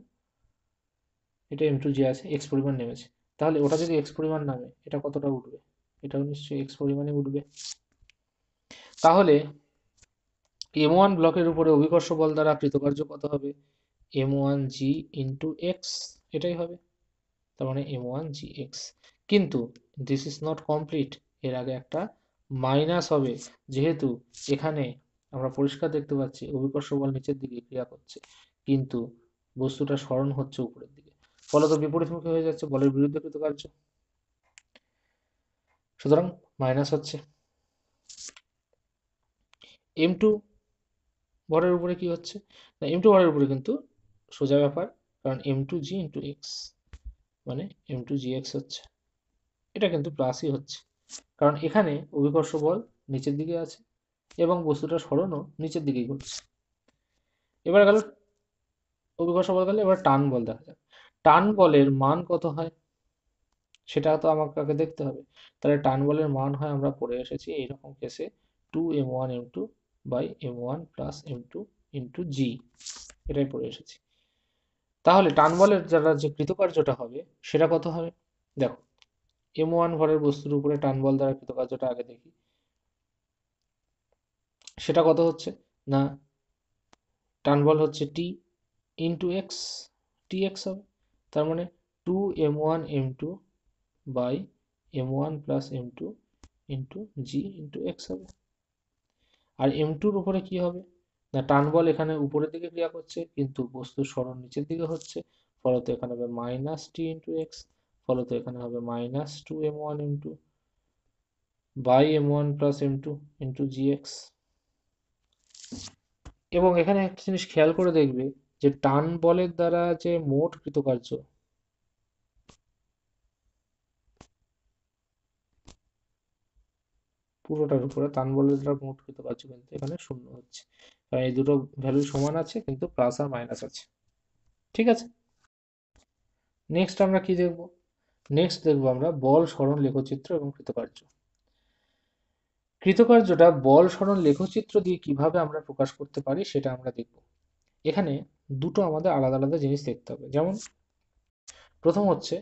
S1: এটা M2G আছে, এক্স পরিমাণ নেমেছে। তাহলে ওটা যদি এক্স পরিমাণ নামে, এটা কতটা উঠবে, এটাও নিশ্চয়ই এক্স পরিমাণে উঠবে। তাহলে M1 ব্লকের উপরে অভিকর্ষ বল দ্বারা কৃতকার্য কত হবে, M1G ইন্টু এক্স, এটাই হবে। তার মানে M1GX। কিন্তু দিস ইজ নট কমপ্লিট, এর আগে একটা মাইনাস হবে, যেহেতু এখানে আমরা পরিষ্কার দেখতে পাচ্ছি অভিকর্ষ বল নিচের দিকে ক্রিয়া করছে, কিন্তু বস্তুটা সরণ হচ্ছে উপরের দিকে, ফলত বিপরীতমুখী হয়ে যাচ্ছে, বলের বিরুদ্ধে কৃতকার্য, সুতরাং মাইনাস হচ্ছে। M2 ভরের উপরে কি হচ্ছে না, M2 ভরের উপরে কিন্তু সোজা ব্যাপার, কারণ M2G ইন্টু এক্স, মানে M2GX হচ্ছে, এটা কিন্তু প্লাসই হচ্ছে, কারণ এখানে অভিকর্ষ বল নিচের দিকে আছে এবং বস্তুটা সরণও নিচের দিকেই ঘটছে। এবার গেল অভিকর্ষ বল গেল, এবার টান বল দেখা যাক। টান বলের মান কত হয় সেটা তো আমাকে আগে দেখতে হবে। তাহলে টান বলের মান হয়, আমরা পড়ে এসেছি এইরকম কেসে, 2m1m2 by m1 plus m2 into জি, এটাই পড়ে এসেছি। তাহলে টান বলের যারা যে কৃতকার্যটা হবে সেটা কত হবে, দেখো M1 ভরের বস্তুর উপরে টান বল দ্বারা কৃতকার্যটা আগে দেখি, সেটা কত হচ্ছে না, টান বল হচ্ছে T into x, T x হবে, তার মানে 2m1m2 by m1 plus m2 into g into x হবে। আর M2-র উপরে কি হবে না, টান বল এখানে উপরের দিকে ক্রিয়া করছে কিন্তু বস্তুর সরণ নিচের দিকে হচ্ছে, ফলত এখানে হবে মাইনাস টি ইন্টু এক্স, ফলত এখানে হবে minus 2m1m2 by m1 plus m2 into g x. এবং এখানে একটা জিনিস খেয়াল করে দেখবে যে টান বলের দ্বারা যে মোট কৃতকার্য, পুরোটার উপরে টান বলের দ্বারা মোট কৃতকার্য কিন্তু এখানে শূন্য হচ্ছে, কারণ এই দুটো ভ্যালু সমান আছে কিন্তু প্লাস আর মাইনাস আছে। ঠিক আছে, নেক্সট আমরা কি দেখব, নেক্সট দেখবো আমরা বল সরণ লেখচিত্র এবং কৃতকার্য। কৃতকার্যটা বল সরণ লেখচিত্র দিয়ে কিভাবে আমরা প্রকাশ করতে পারি সেটা আমরা দেখব। এখানে দুটো আমাদের আলাদা আলাদা জিনিস দেখতে হবে, যেমন প্রথম হচ্ছে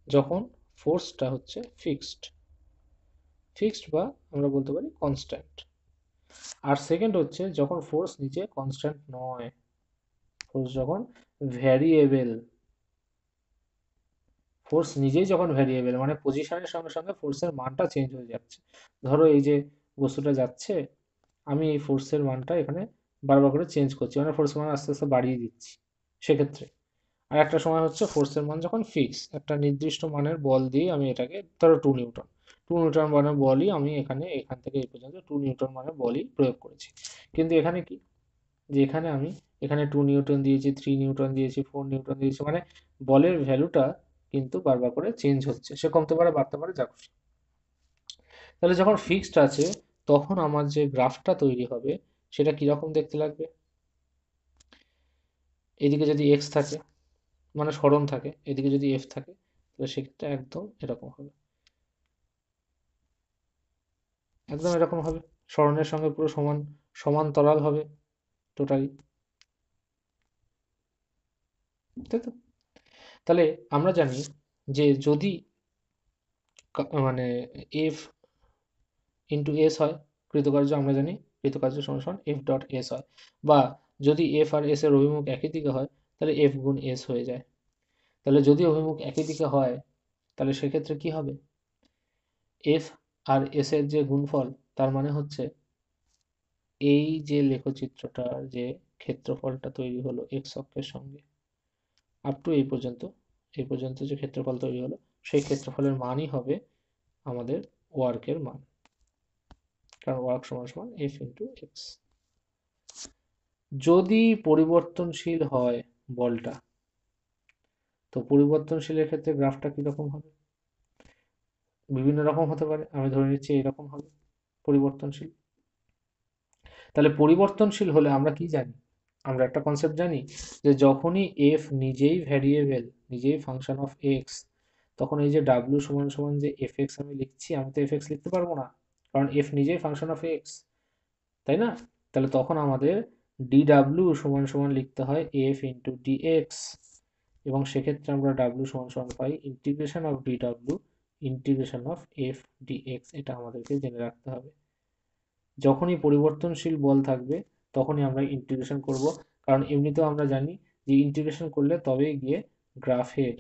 S1: যখন ফোর্সটা হচ্ছে ফিক্সড, ফিক্সড বা আমরা বলতে পারি কনস্ট্যান্ট, আর সেকেন্ড হচ্ছে যখন ফোর্স নিচে কনস্ট্যান্ট নয়, ফোর্স যখন ভ্যারিয়েবল, ফোর্স নিজেই যখন ভ্যারিয়েবল মানে পজিশনের সঙ্গে সঙ্গে ফোর্সের মানটা চেঞ্জ হয়ে যাচ্ছে। ধরো এই যে বস্তুটা যাচ্ছে, আমি এই ফোর্সের মানটা এখানে বারবার করে চেঞ্জ করছি, মানে ফোর্সের মান আস্তে আস্তে বাড়িয়ে দিচ্ছি সেক্ষেত্রে। আর একটা সময় হচ্ছে ফোর্সের মান যখন ফিক্স, একটা নির্দিষ্ট মানের বল দিয়ে আমি এটাকে, ধরো 2 নিউটন, 2 নিউটন মানের বলই আমি এখানে এখান থেকে এই পর্যন্ত 2 নিউটন মানের বলই প্রয়োগ করেছি। কিন্তু এখানে কি, যে এখানে আমি এখানে 2 নিউটন দিয়েছি, 3 নিউটন দিয়েছি, 4 নিউটন দিয়েছি, মানে বলের ভ্যালুটা কিন্তু বারবার করে চেঞ্জ হচ্ছে, সে কমতে পারে বাড়তে পারে যা খুশি। তাহলে যখন ফিক্সড আছে তখন আমার যে গ্রাফটা তৈরি হবে সেটা কিরকম দেখতে লাগবে, এদিকে যদি এক্স থাকে মানে সরণ থাকে, এদিকে যদি এফ থাকে, তাহলে সেক্ষেত্রে একদম এরকম হবে, একদম এরকম হবে, সরণের সঙ্গে পুরো সমান সমান্তরাল হবে টোটালি, তাই তো। তাহলে আমরা জানি যে যদি মানে এফ ইন্টু এস হয় কৃতকার্য, আমরা জানি কৃতকার্য সমান সমান এফ ডট এস হয়, বা যদি এফ আর এস এর অভিমুখ একই দিকে হয় তাহলে এফ গুণ এস হয়ে যায়। তাহলে যদি অভিমুখ একই দিকে হয় তাহলে সেক্ষেত্রে কি হবে, এফ আর এস এর যে গুণফল, তার মানে হচ্ছে এই যে লেখচিত্রটার যে ক্ষেত্রফলটা তৈরি হলো এক্স অক্ষের সঙ্গে আপ টু এই পর্যন্ত যে ক্ষেত্রফল তৈরি হলো, সেই ক্ষেত্রফলের মানই হবে আমাদের ওয়ার্কের মান, কারণ ওয়ার্ক সমান সমান এফ ইন্টু এক্স। যদি পরিবর্তনশীল হয় বলটা, তো পরিবর্তনশীলের ক্ষেত্রে গ্রাফটা কিরকম হবে? বিভিন্ন রকম হতে পারে, আমি ধরে নিচ্ছি এরকম হবে পরিবর্তনশীল। তাহলে পরিবর্তনশীল হলে আমরা কি জানি? আমরা একটা কনসেপ্ট জানি যে যখনই এফ নিজেই ভ্যারিয়েবল, নিজেই ফাংশন অফ এক্স, তখন এই যে ডাব্লিউ সমান সমান যে এফ এক্স আমি লিখছি, আমি তো এফ এক্স লিখতে পারবো না, কারণ এফ নিজেই ফাংশন অফ এক্স, তাই না? তাহলে তখন আমাদের ডি ডাব্লিউ সমান সমান লিখতে হয় এফ ইন্টু ডি এক্স, এবং সেক্ষেত্রে আমরা ডাব্লিউ সমান সমান পাই integration of D W integration of F D x. এটা আমাদেরকে জেনে রাখতে হবে। যখনই পরিবর্তনশীল বল থাকবে তখনই আমরা ইন্টিগ্রেশন করব, কারণ এমনিতেও আমরা জানি যে ইন্টিগ্রেশন করলে তবেই গিয়ে গ্রাফের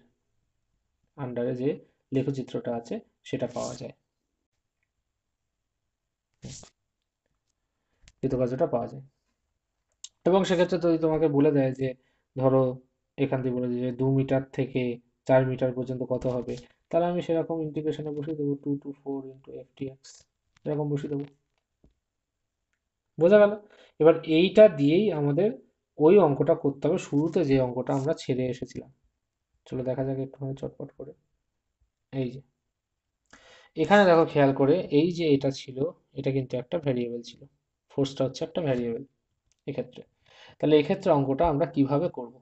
S1: আন্ডারে যে লেখচিত্রটা আছে সেটা পাওয়া যায়, কৃতকার্যটা পাওয়া যায়। এবং সেক্ষেত্রে যদি তোমাকে বলে দেয় যে ধরো এখান থেকে বলে দেয় যে 2 মিটার থেকে 4 মিটার পর্যন্ত কত হবে, তাহলে আমি সেরকম ইন্টিগ্রেশনে বসিয়ে দেবো 2 to 4 into F D x, এরকম বসিয়ে দেবো। বোঝা গেল? এবার এইটা দিয়েই আমাদের ওই অঙ্কটা করতে হবে, শুরুতে যে অঙ্কটা আমরা ছেড়ে এসেছিলাম। চলো দেখা যাক একটুখানি চটপট করে। এই যে এখানে দেখো খেয়াল করে, এই যে এটা ছিল, এটা কিন্তু একটা ভ্যারিয়েবল ছিল, ফোর্সটা হচ্ছে একটা ভ্যারিয়েবল এক্ষেত্রে। তাহলে এক্ষেত্রে অঙ্কটা আমরা কিভাবে করব?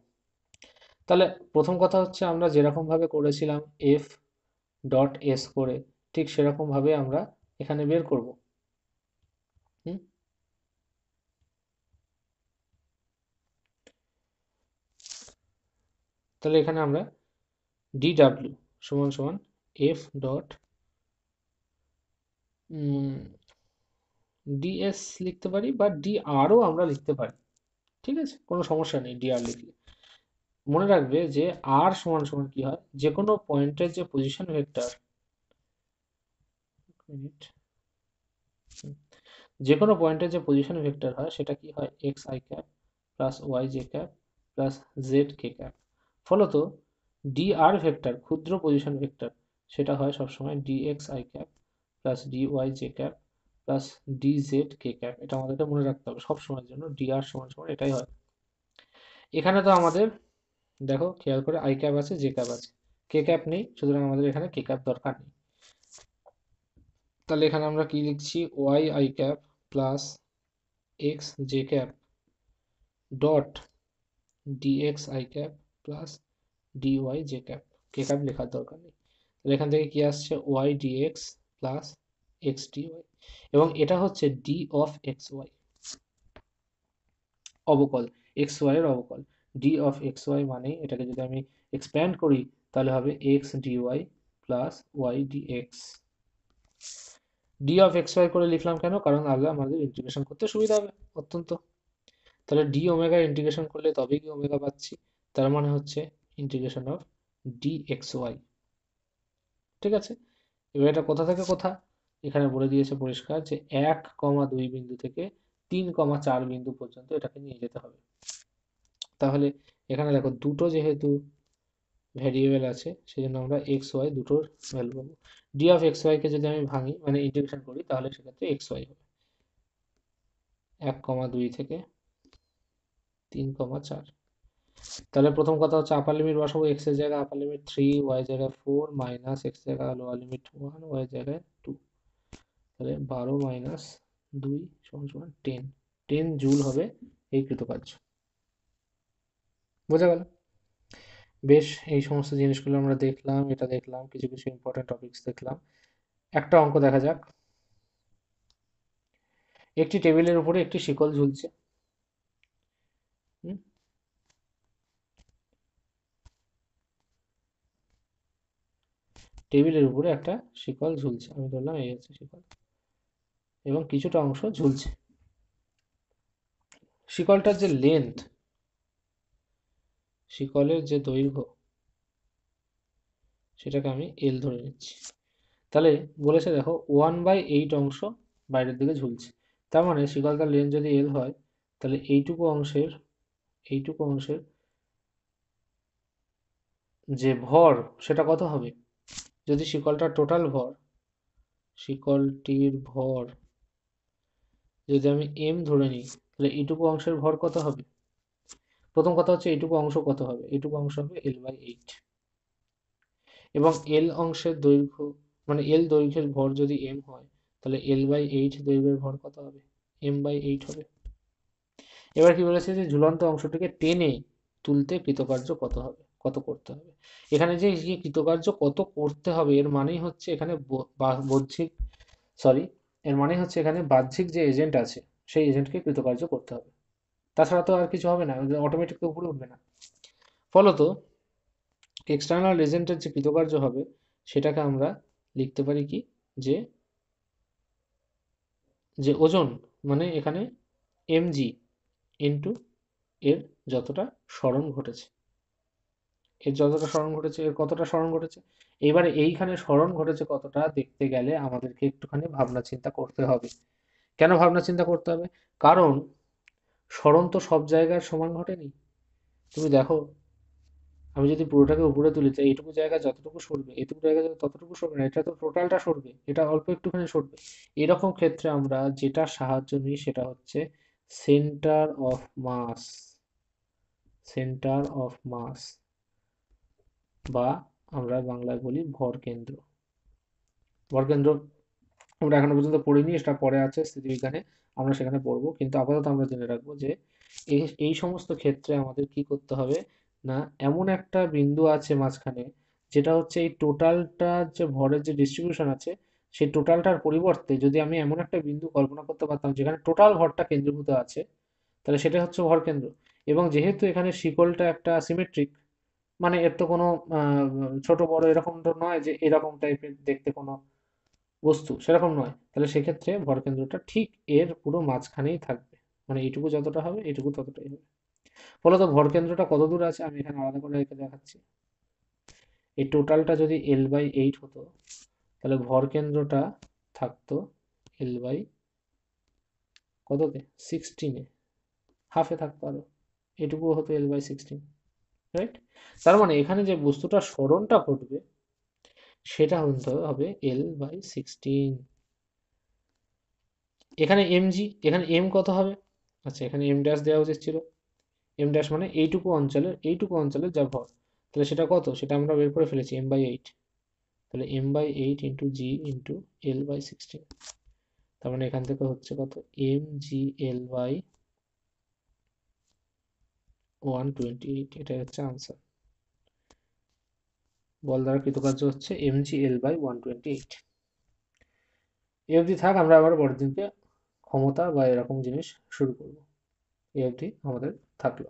S1: তাহলে প্রথম কথা হচ্ছে আমরা যেরকম ভাবে করেছিলাম এফ ডট এস করে, ঠিক সেরকম ভাবে আমরা এখানে বের করব। হুম, তাহলে এখানে আমরা ডি ডাব্লিউ সমান সমান এফ ডট ডিএস লিখতে পারি, বা ডি আরও আমরা লিখতে পারি, ঠিক আছে, কোনো সমস্যা নেই ডি আর লিখলে। মনে রাখবে যে আর সমান সমান কি হয়, যে কোনো পয়েন্টের যে পজিশন ভেক্টর, যে কোনো পয়েন্টের যে পজিশন ভেক্টর হয় সেটা কি হয়, x I cap plus y J cap plus z K cap. ফলত ডি আর ভেক্টর, ক্ষুদ্র পজিশন ভেক্টর, সেটা হয় সবসময় d x I cap plus d y J cap plus d z K cap. এটা আমাদেরকে মনে রাখতে হবে সব সময়ের জন্য, ডি আর সমান সমান এটাই হয়। এখানে তো আমাদের দেখো খেয়াল করে আই ক্যাপ আছে, জে ক্যাপ আছে, কে ক্যাপ নেই, সুতরাং আমাদের এখানে কে ক্যাপ দরকার নেই। তাহলে এখানে আমরা কি লিখছি, y i cap plus x j cap dot dx i cap plus dy j cap, k cap লেখার দরকার নেই। তাহলে এখান থেকে কি আসছে, y dx plus x dy, এবং এটা হচ্ছে d অফ এক্স ওয়াই, অবকল, এক্স ওয়াই এর অবকল। d অফ এক্স ওয়াই মানে এটাকে যদি আমি এক্সপ্যান্ড করি তাহলে হবে x dy plus y dx। d of x y করে লিখলাম কেন, কারণ আগে আমাদের ইন্টিগ্রেশন করতে সুবিধা হবে অত্যন্ত। তাহলে ডি ওমেগা ইন্টিগ্রেশন করলে তবেই কি ওমেগা পাচ্ছি, তার মানে হচ্ছে integration of d x y. ঠিক আছে, এবার এটা কোথা থেকে কোথা, এখানে বলে দিয়েছে পরিষ্কার যে 1,2 বিন্দু থেকে 3,4 বিন্দু পর্যন্ত এটাকে নিয়ে যেতে হবে। তাহলে এখানে দেখো দুটো যেহেতু ভ্যারিয়েবল আছে সেজন্য আমরা এক্স ওয়াই দুটোর ভ্যালু পাবো। ডি অফ এক্স ওয়াই কে যদি আমি ভাঙি মানে ইন্টিগ্রেশন করি তাহলে সেক্ষেত্রে এক্স ওয়াই হবে 1,2 থেকে 3,4। তাহলে প্রথম কথা হচ্ছে আপার লিমিট বসাবো, এক্স এর জায়গায় আপার লিমিট 3, ওয়াই জায়গায় 4, মাইনাস এক্স জায়গায় লোয়ার লিমিট 1, ওয়াই জায়গায় 2। তাহলে 12 মাইনাস 2 সমান সমান 10, 10 জুল হবে এই কৃতকার্য। বোঝা গেল? বেশ, এই সমস্ত জিনিসগুলো আমরা দেখলাম, এটা দেখলাম, কিছু কিছু ইম্পর্টেন্ট টপিকস দেখলাম। একটা অঙ্ক দেখা যাক। একটি টেবিলের উপরে একটি শিকল ঝুলছে। হুম, টেবিলের উপরে একটা শিকল ঝুলছে, আমি ধরলাম এই হচ্ছে শিকল, এবং কিছুটা অংশ ঝুলছে। শিকলটার যে লেন্থ, শিকলের যে দৈর্ঘ্য, সেটাকে আমি এল ধরে নিচ্ছি। তাহলে বলেছে দেখো 1/8 অংশ বাইরের দিকে ঝুলছে, তার মানে শিকলটার লেন্থ যদি এল হয় তাহলে এইটুকু অংশের যে ভর সেটা কত হবে, যদি শিকলটার টোটাল ভর, শিকলটির ভর যদি আমি এম ধরে নিই তাহলে এইটুকু অংশের ভর কত হবে? প্রথম কথা হচ্ছে এইটুকু অংশ কত হবে? এইটুকু অংশ হবে L/8, এবং এল অংশের দৈর্ঘ্য মানে এল দৈর্ঘ্যের ভর যদি m হয়, তাহলে L/8 দৈর্ঘ্যের ভর কত হবে? m/8 হবে। এবার কি বলেছে যে ঝুলন্ত অংশটিকে টেনে তুলতে কৃতকার্য কত হবে, কত করতে হবে। এখানে যে এই কৃতকার্য কত করতে হবে এর মানেই হচ্ছে এখানে বাহ্যিক, সরি, এর মানে হচ্ছে এখানে বাহ্যিক যে এজেন্ট আছে সেই এজেন্টকে কৃতকার্য করতে হবে, তাছাড়া তো আর কিছু হবে না, অটোমেটিক তো উপরে উঠবে না। ফলত এক্সটার্নাল এজেন্টের যে কৃতকার্য হবে সেটাকে আমরা লিখতে পারি কি, যে যে ওজন, মানে এখানে mg ইন্টু এর যতটা সরণ ঘটেছে, এর যতটা সরণ ঘটেছে, এর কতটা সরণ ঘটেছে। এবারে এইখানে সরণ ঘটেছে কতটা দেখতে গেলে আমাদেরকে একটুখানি ভাবনা চিন্তা করতে হবে। কেন ভাবনা চিন্তা করতে হবে? কারণ সরণ তো সব জায়গায় সমান ঘটেনি। তুমি দেখো, আমি যদি পুরোটাকে উপরে তুলি তো এইটুকু জায়গা যতটুকু সরবে, এইটুকু জায়গা ততটুকু সরবে না, এটা তো টোটালটা সরবে, এটা অল্প একটুখানি সরবে। এরকম ক্ষেত্রে আমরা যেটা সাহায্য নিই সেটা হচ্ছে centre of mass, centre of mass, বা আমরা বাংলায় বলি ভরকেন্দ্র। ভরকেন্দ্র আমরা এখনো পর্যন্ত পড়িনি, সেটা পরে আছে স্থিতিবিজ্ঞানে, আমরা সেখানে পড়বো, কিন্তু আপাতত আমরা জেনে রাখবো যে এই এই সমস্ত ক্ষেত্রে আমাদের কি করতে হবে না, এমন একটা বিন্দু আছে মাঝখানে যেটা হচ্ছে এই টোটালটার যে ভরের যে ডিস্ট্রিবিউশন আছে সেই টোটালটার পরিবর্তে যদি আমি এমন একটা বিন্দু কল্পনা করতে পারতাম যেখানে টোটাল ভরটা কেন্দ্রীভূত আছে, তাহলে সেটা হচ্ছে ভরকেন্দ্র। এবং যেহেতু এখানে শিকলটা একটা সিমেট্রিক, মানে এর তো কোনো আহ, ছোট বড় এরকম তো নয় যে এরকম টাইপের দেখতে কোনো বস্তু, সেরকম নয়, তাহলে সেক্ষেত্রে ভরকেন্দ্রটা ঠিক এর পুরো মাঝখানেই থাকবে, মানে এইটুকু যতটা হবে এইটুকু ততটাই হবে। ফলত ভরকেন্দ্রটা কত দূর আছে আমি এখানে আলাদা করে রেখে দেখাচ্ছি। এই টোটালটা যদি L/8 হতো, তাহলে ভরকেন্দ্রটা থাকতো L/ কততে, 16-এ, হাফে থাকতো আরো, এটুকুও হতো L/16, রাইট? তার মানে এখানে যে বস্তুটা সরণটা ঘটবে সেটা হতে হবে L/16। এখানে mg, এখানে m কত হবে? আচ্ছা, এখানে m ড্যাশ দেওয়া উচিত ছিল। m ড্যাশ মানে এইটুকু অঞ্চলের যা ভর, তাহলে সেটা কত, সেটা আমরা বের করে ফেলেছি m/8। তাহলে m/8 into g into L/16, তার মানে এখান থেকে হচ্ছে কত, mg/128, এটাই হচ্ছে আনসার। বল দ্বারা কৃতকার্য হচ্ছে mg/128। এই অবধি থাক, আমরা আবার পরের দিনকে ক্ষমতা বা এরকম জিনিস শুরু করবো। এই অবধি আমাদের থাকলো।